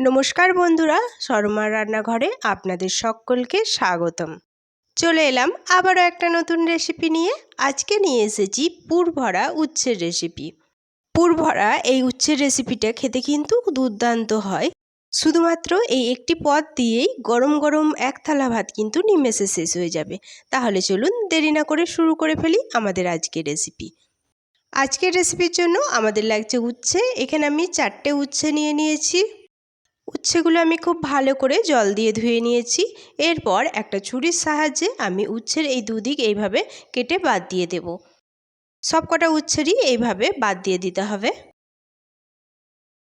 নমস্কার বন্ধুরা, শর্মার রান্নাঘরে আপনাদের সকলকে স্বাগতম। চলে এলাম আবারও একটা নতুন রেসিপি নিয়ে। আজকে নিয়ে এসেছি পুর ভরা উচ্ছের রেসিপি। পুর ভরা এই উচ্ছের রেসিপিটা খেতে কিন্তু দুর্দান্ত হয়। শুধুমাত্র এই একটি পদ দিয়েই গরম গরম এক থালা ভাত কিন্তু নিমেষে শেষ হয়ে যাবে। তাহলে চলুন দেরি না করে শুরু করে ফেলি আমাদের আজকের রেসিপি। আজকের রেসিপির জন্য আমাদের লাগছে উচ্ছে। এখানে আমি 4টে উচ্ছে নিয়ে নিয়েছি। উচ্ছেগুলো আমি খুব ভালো করে জল দিয়ে ধুয়ে নিয়েছি। এরপর একটা ছুরির সাহায্যে আমি উচ্ছের এই দুদিক এইভাবে কেটে বাদ দিয়ে দেব। সবকটা উচ্ছেরই এইভাবে বাদ দিয়ে দিতে হবে।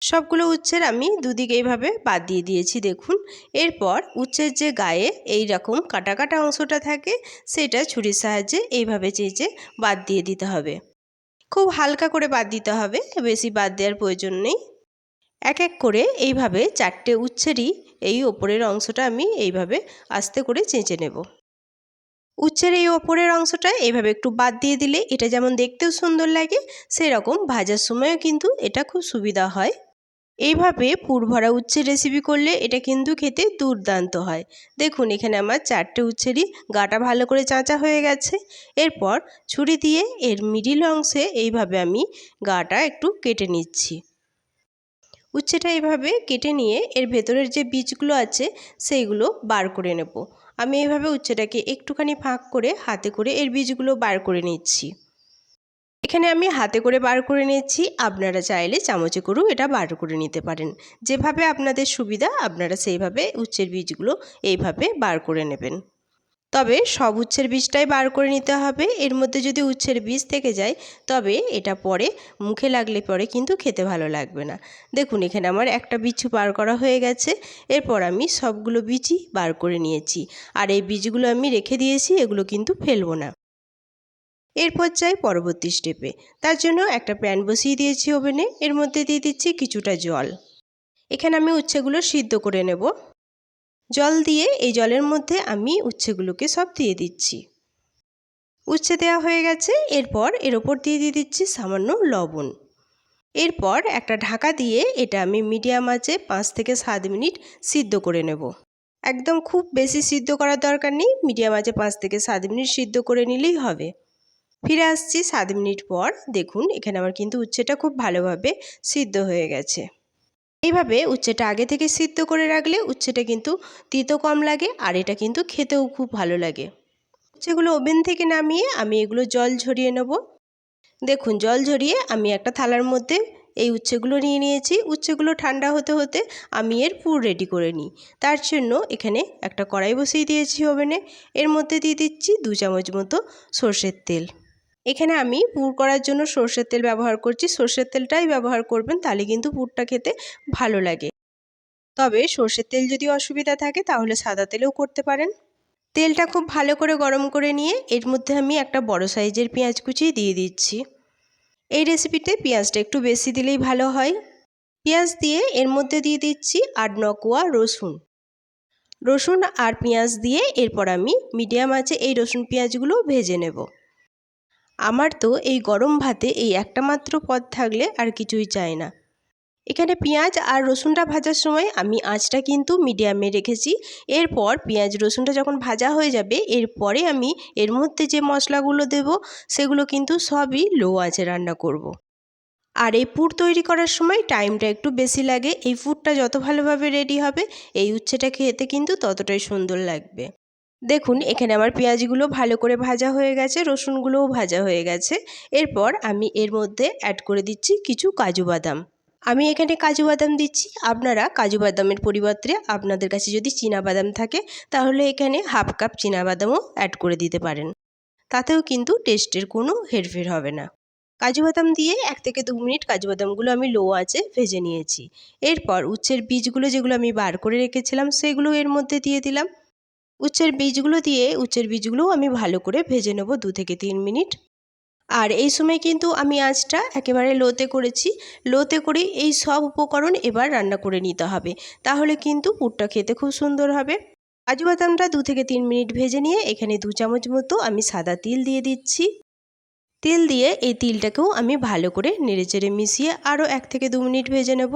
সবগুলো উচ্ছের আমি দুদিক এইভাবে বাদ দিয়ে দিয়েছি, দেখুন। এরপর উচ্ছের যে গায়ে এই রকম কাটা কাটা অংশটা থাকে, সেটা ছুরির সাহায্যে এইভাবে চেঁচে বাদ দিয়ে দিতে হবে। খুব হালকা করে বাদ দিতে হবে, বেশি বাদ দেওয়ার প্রয়োজন নেই। এক এক করে এইভাবে 4টে উচ্ছেরই এই ওপরের অংশটা আমি এইভাবে আস্তে করে চেঁচে নেব। উচ্ছের এই ওপরের অংশটা এইভাবে একটু বাদ দিয়ে দিলে এটা যেমন দেখতেও সুন্দর লাগে, সেরকম ভাজার সময়ও কিন্তু এটা খুব সুবিধা হয়। এইভাবে পুর ভরা উচ্ছের রেসিপি করলে এটা কিন্তু খেতে দুর্দান্ত হয়। দেখুন, এখানে আমার 4টে উচ্ছেরই গাটা ভালো করে চাঁচা হয়ে গেছে। এরপর ছুরি দিয়ে এর মিডিল অংশে এইভাবে আমি গাটা একটু কেটে নিচ্ছি। উচ্ছেটা এইভাবে কেটে নিয়ে এর ভেতরের যে বীজগুলো আছে সেইগুলো বার করে নেব। আমি এইভাবে উচ্ছেটাকে একটুখানি ফাঁক করে হাতে করে এর বীজগুলো বার করে নিচ্ছি। এখানে আমি হাতে করে বার করে নিচ্ছি, আপনারা চাইলে চামচে করেও এটা বার করে নিতে পারেন। যেভাবে আপনাদের সুবিধা আপনারা সেইভাবে উচ্ছের বীজগুলো এইভাবে বার করে নেবেন। তবে সব উচ্ছের বীজটাই বার করে নিতে হবে। এর মধ্যে যদি উচ্ছের বীজ থেকে যায় তবে এটা পরে মুখে লাগলে পরে কিন্তু খেতে ভালো লাগবে না। দেখুন, এখানে আমার একটা বিচু বার করা হয়ে গেছে। এরপর আমি সবগুলো বীজই বার করে নিয়েছি। আর এই বীজগুলো আমি রেখে দিয়েছি, এগুলো কিন্তু ফেলবো না। এরপর যাই পরবর্তী স্টেপে। তার জন্য একটা প্যান বসিয়ে দিয়েছি ওভেনে। এর মধ্যে দিয়ে দিচ্ছি কিছুটা জল। এখানে আমি উচ্ছেগুলো সিদ্ধ করে নেব। জল দিয়ে এই জলের মধ্যে আমি উচ্ছেগুলোকে সব দিয়ে দিচ্ছি। উচ্ছে দেওয়া হয়ে গেছে। এরপর এর ওপর দিয়ে দিচ্ছি সামান্য লবণ। এরপর একটা ঢাকা দিয়ে এটা আমি মিডিয়াম আঁচে 5 থেকে 7 মিনিট সিদ্ধ করে নেব। একদম খুব বেশি সিদ্ধ করার দরকার নেই, মিডিয়াম আঁচে 5 থেকে 7 মিনিট সিদ্ধ করে নিলেই হবে। ফিরে আসছি 7 মিনিট পর। দেখুন, এখানে আমার কিন্তু উচ্ছেটা খুব ভালোভাবে সিদ্ধ হয়ে গেছে। এইভাবে উচ্ছেটা আগে থেকে সিদ্ধ করে রাখলে উচ্ছেটা কিন্তু তিতো কম লাগে, আর এটা কিন্তু খেতেও খুব ভালো লাগে। উচ্ছেগুলো ওভেন থেকে নামিয়ে আমি এগুলো জল ঝরিয়ে নেব। দেখুন, জল ঝরিয়ে আমি একটা থালার মধ্যে এই উচ্ছেগুলো নিয়ে নিয়েছি। উচ্ছেগুলো ঠান্ডা হতে হতে আমি এর পুর রেডি করে নিই। তার জন্য এখানে একটা কড়াই বসিয়ে দিয়েছি ওভেনে। এর মধ্যে দিয়ে দিচ্ছি 2 চামচ মতো সর্ষের তেল। এখানে আমি পুর করার জন্য সর্ষের তেল ব্যবহার করছি। সর্ষের তেলটাই ব্যবহার করবেন, তাহলে কিন্তু পুরটা খেতে ভালো লাগে। তবে সর্ষের তেল যদি অসুবিধা থাকে তাহলে সাদা তেলেও করতে পারেন। তেলটা খুব ভালো করে গরম করে নিয়ে এর মধ্যে আমি একটা বড় সাইজের পেঁয়াজ কুচি দিয়ে দিচ্ছি। এই রেসিপিতে পেঁয়াজটা একটু বেশি দিলেই ভালো হয়। পেঁয়াজ দিয়ে এর মধ্যে দিয়ে দিচ্ছি 8-9 কোয়া রসুন। রসুন আর পেঁয়াজ দিয়ে এরপর আমি মিডিয়াম আঁচে এই রসুন পেঁয়াজগুলো ভেজে নেব। আমার তো এই গরম ভাতে এই একটা মাত্র পদ থাকলে আর কিছুই চাই না। এখানে পেঁয়াজ আর রসুনটা ভাজার সময় আমি আঁচটা কিন্তু মিডিয়ামে রেখেছি। এরপর পেঁয়াজ রসুনটা যখন ভাজা হয়ে যাবে এরপরে আমি এর মধ্যে যে মশলাগুলো দেব সেগুলো কিন্তু সবই লো আঁচে রান্না করব। আর এই পুর তৈরি করার সময় টাইমটা একটু বেশি লাগে। এই পুরটা যত ভালোভাবে রেডি হবে এই উচ্ছেটা খেতে কিন্তু ততটাই সুন্দর লাগবে। দেখুন, এখানে আমার পেঁয়াজগুলো ভালো করে ভাজা হয়ে গেছে, রসুনগুলোও ভাজা হয়ে গেছে। এরপর আমি এর মধ্যে অ্যাড করে দিচ্ছি কিছু কাজু বাদাম। আমি এখানে কাজু বাদাম দিচ্ছি। আপনারা কাজু বাদামের পরিবর্তে আপনাদের কাছে যদি চীনা বাদাম থাকে তাহলে এখানে হাফ কাপ চীনা বাদামও অ্যাড করে দিতে পারেন। তাতেও কিন্তু টেস্টের কোনো হেরফের হবে না। কাজু বাদাম দিয়ে 1 থেকে 2 মিনিট কাজু বাদামগুলো আমি লো আঁচে ভেজে নিয়েছি। এরপর উচ্ছের বীজগুলো যেগুলো আমি বার করে রেখেছিলাম সেগুলো এর মধ্যে দিয়ে দিলাম। উচ্ছের বীজগুলোও আমি ভালো করে ভেজে নেব 2 থেকে 3 মিনিট। আর এই সময় কিন্তু আমি আঁচটা একেবারে লোতে করেছি। লোতে করে এই সব উপকরণ এবার রান্না করে নিতে হবে, তাহলে কিন্তু পুরটা খেতে খুব সুন্দর হবে। কাজু বাদামটা 2 থেকে 3 মিনিট ভেজে নিয়ে এখানে 2 চামচ মতো আমি সাদা তিল দিয়ে দিচ্ছি। তেল দিয়ে এই তিলটাকেও আমি ভালো করে নেড়েচেড়ে মিশিয়ে আরও 1 থেকে 2 মিনিট ভেজে নেব।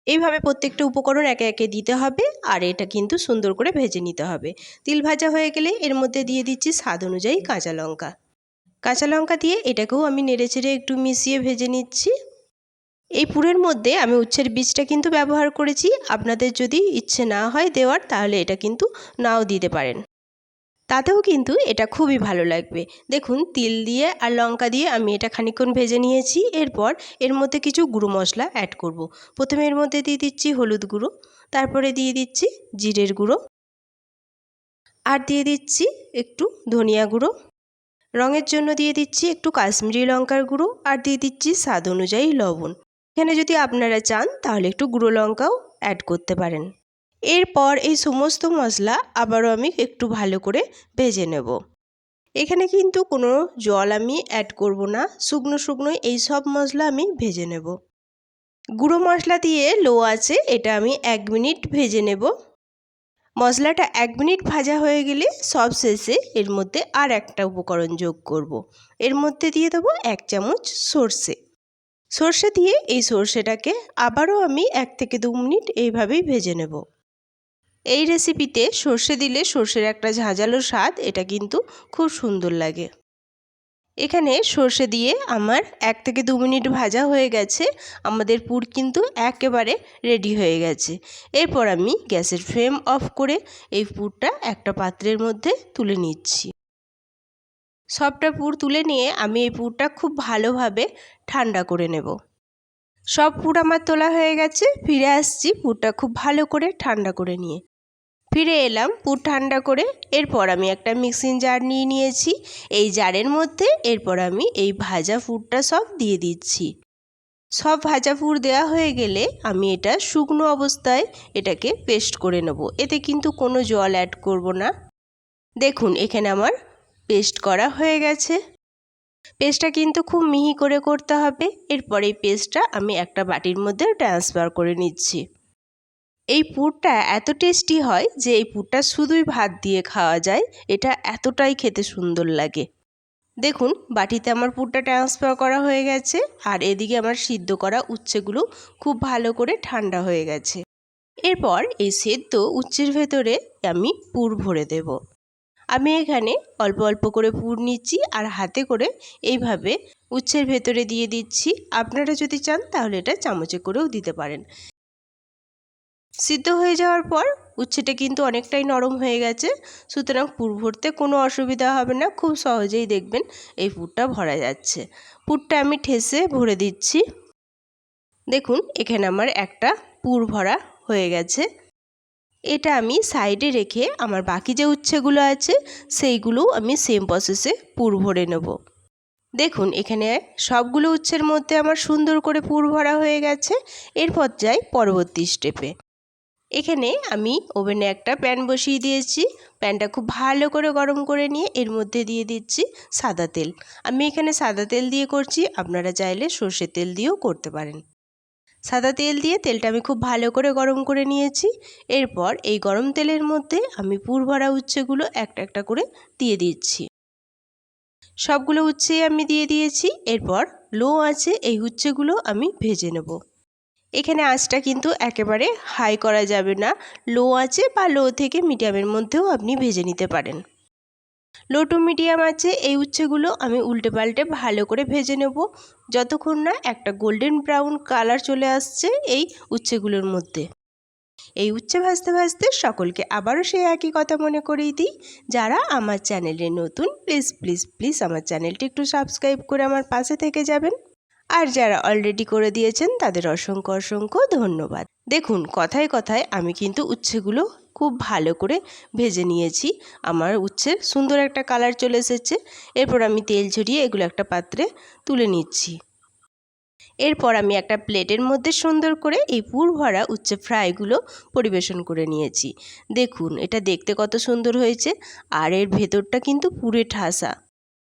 এইভাবে প্রত্যেকটা উপকরণ একে একে দিতে হবে আর এটা কিন্তু সুন্দর করে ভেজে নিতে হবে। তিল ভাজা হয়ে গেলে এর মধ্যে দিয়ে দিচ্ছি স্বাদ অনুযায়ী কাঁচা লঙ্কা। কাঁচা লঙ্কা দিয়ে এটাকেও আমি নেড়েচেড়ে একটু মিশিয়ে ভেজে নিচ্ছি। এই পুরের মধ্যে আমি উচ্ছের বীজটা কিন্তু ব্যবহার করেছি। আপনাদের যদি ইচ্ছে না হয় দেওয়ার তাহলে এটা কিন্তু নাও দিতে পারেন, তাতেও কিন্তু এটা খুবই ভালো লাগবে। দেখুন তিল দিয়ে আর লঙ্কা দিয়ে আমি এটা খানিকক্ষণ ভেজে নিয়েছি। এরপর এর মধ্যে কিছু গুঁড়ো মশলা অ্যাড করব। প্রথমে এর মধ্যে দিয়ে দিচ্ছি হলুদ গুঁড়ো, তারপরে দিয়ে দিচ্ছি জিরের গুঁড়ো, আর দিয়ে দিচ্ছি একটু ধনিয়া গুঁড়ো, রঙের জন্য দিয়ে দিচ্ছি একটু কাশ্মীরি লঙ্কার গুঁড়ো, আর দিয়ে দিচ্ছি স্বাদ অনুযায়ী লবণ। এখানে যদি আপনারা চান তাহলে একটু গুঁড়ো লঙ্কাও অ্যাড করতে পারেন। এরপর এই সমস্ত মশলা আবারও আমি একটু ভালো করে ভেজে নেব। এখানে কিন্তু কোনো জল আমি অ্যাড করব না, শুকনো শুকনোই এই সব মশলা আমি ভেজে নেব। গুঁড়ো মশলা দিয়ে লো আঁচে এটা আমি 1 মিনিট ভেজে নেব। মশলাটা 1 মিনিট ভাজা হয়ে গেলে সব শেষে এর মধ্যে আর একটা উপকরণ যোগ করব। এর মধ্যে দিয়ে দেবো 1 চামচ সর্ষে। সর্ষে দিয়ে এই সর্ষেটাকে আবারও আমি 1 থেকে 2 মিনিট এইভাবেই ভেজে নেব। এই রেসিপিতে সর্ষে দিলে সর্ষের একটা ঝাঁঝালো স্বাদ, এটা কিন্তু খুব সুন্দর লাগে। এখানে সর্ষে দিয়ে আমার 1 থেকে 2 মিনিট ভাজা হয়ে গেছে। আমাদের পুর কিন্তু একেবারে রেডি হয়ে গেছে। এরপর আমি গ্যাসের ফ্লেম অফ করে এই পুরটা একটা পাত্রের মধ্যে তুলে নিচ্ছি। সবটা পুর তুলে নিয়ে আমি এই পুরটা খুব ভালোভাবে ঠান্ডা করে নেব। সব পুর আমার তোলা হয়ে গেছে। ফিরে আসছি পুরটা খুব ভালো করে ঠান্ডা করে নিয়ে। ফিরে এলাম পুর ঠান্ডা করে। এরপর আমি একটা মিক্সিং জার নিয়ে নিয়েছি। এই জারের মধ্যে এরপর আমি এই ভাজা পুরটা সব দিয়ে দিচ্ছি। সব ভাজা পুর দেওয়া হয়ে গেলে আমি এটা শুকনো অবস্থায় এটাকে পেস্ট করে নেব। এতে কিন্তু কোনো জল অ্যাড করব না। দেখুন এখানে আমার পেস্ট করা হয়ে গেছে। পেস্টটা কিন্তু খুব মিহি করে করতে হবে। এরপর এই পেস্টটা আমি একটা বাটির মধ্যে ট্রান্সফার করে নিচ্ছি। এই পুরটা এত টেস্টি হয় যে এই পুরটা শুধুই ভাত দিয়ে খাওয়া যায়। এটা এতটাই খেতে সুন্দর লাগে। দেখুন বাটিতে আমার পুরটা ট্রান্সফার করা হয়ে গেছে আর এদিকে আমার সিদ্ধ করা উচ্ছেগুলো খুব ভালো করে ঠান্ডা হয়ে গেছে। এরপর এই সেদ্ধ উচ্ছের ভেতরে আমি পুর ভরে দেব। আমি এখানে অল্প অল্প করে পুর নিচ্ছি আর হাতে করে এইভাবে উচ্ছের ভেতরে দিয়ে দিচ্ছি। আপনারা যদি চান তাহলে এটা চামচে করেও দিতে পারেন। সিদ্ধ হয়ে যাওয়ার পর উচ্ছেটা কিন্তু অনেকটাই নরম হয়ে গেছে, সুতরাং পুর ভরতে কোনো অসুবিধা হবে না। খুব সহজেই দেখবেন এই পুরটা ভরা যাচ্ছে। পুরটা আমি ঠেসে ভরে দিচ্ছি। দেখুন এখানে আমার একটা পুর ভরা হয়ে গেছে। এটা আমি সাইডে রেখে আমার বাকি যে উচ্ছেগুলো আছে সেইগুলোও আমি সেম প্রসেসে পুর ভরে নেব। দেখুন এখানে সবগুলো উচ্ছের মধ্যে আমার সুন্দর করে পুর ভরা হয়ে গেছে। এরপর যাই পরবর্তী স্টেপে। এখানে আমি ওভেনে একটা প্যান বসিয়ে দিয়েছি। প্যানটা খুব ভালো করে গরম করে নিয়ে এর মধ্যে দিয়ে দিচ্ছি সাদা তেল। আমি এখানে সাদা তেল দিয়ে করছি, আপনারা চাইলে সর্ষের তেল দিয়েও করতে পারেন। সাদা তেল দিয়ে তেলটা আমি খুব ভালো করে গরম করে নিয়েছি। এরপর এই গরম তেলের মধ্যে আমি পুর ভরা উচ্ছেগুলো একটা একটা করে দিয়ে দিচ্ছি। সবগুলো উচ্ছে আমি দিয়ে দিয়েছি। এরপর লো আঁচে এই উচ্ছেগুলো আমি ভেজে নেব। এখানে আঁচটা কিন্তু একেবারে হাই করা যাবে না, লো আঁচে বা লো থেকে মিডিয়ামের মধ্যেও আপনি ভেজে নিতে পারেন। লো টু মিডিয়াম আঁচে এই উচ্ছেগুলো আমি উল্টে পাল্টে ভালো করে ভেজে নেব, যতক্ষণ না একটা গোল্ডেন ব্রাউন কালার চলে আসছে এই উচ্ছেগুলোর মধ্যে। এই উচ্ছে ভাজতে ভাজতে সকলকে আবারও সেই একই কথা মনে করিয়ে দিই, যারা আমার চ্যানেলে নতুন প্লিজ প্লিজ প্লিজ আমার চ্যানেলটি একটু সাবস্ক্রাইব করে আমার পাশে থেকে যাবেন। আর যারা অলরেডি করে দিয়েছেন তাদের অসংখ্য অসংখ্য ধন্যবাদ। দেখুন কথায় কথায় আমি কিন্তু উচ্ছেগুলো খুব ভালো করে ভেজে নিয়েছি। আমার উচ্ছের সুন্দর একটা কালার চলে এসেছে। এরপর আমি তেল ঝরিয়ে এগুলো একটা পাত্রে তুলে নিচ্ছি। এরপর আমি একটা প্লেটের মধ্যে সুন্দর করে এই পুর ভরা উচ্ছে ফ্রাইগুলো পরিবেশন করে নিয়েছি। দেখুন এটা দেখতে কত সুন্দর হয়েছে আর এর ভেতরটা কিন্তু পুরে ঠাসা।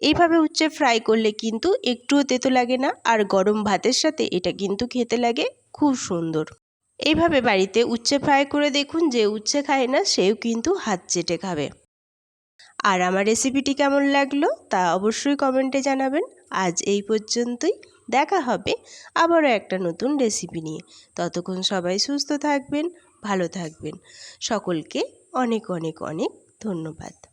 এইভাবে উচ্ছে ফ্রাই করলে কিন্তু একটুও তেতো লাগে না আর গরম ভাতের সাথে এটা কিন্তু খেতে লাগে খুব সুন্দর। এইভাবে বাড়িতে উচ্ছে ফ্রাই করে দেখুন, যে উচ্ছে খায় না সেও কিন্তু হাত চেটে খাবে। আর আমার রেসিপিটি কেমন লাগলো তা অবশ্যই কমেন্টে জানাবেন। আজ এই পর্যন্তই। দেখা হবে আবারও একটা নতুন রেসিপি নিয়ে। ততক্ষণ সবাই সুস্থ থাকবেন, ভালো থাকবেন। সকলকে অনেক অনেক অনেক ধন্যবাদ।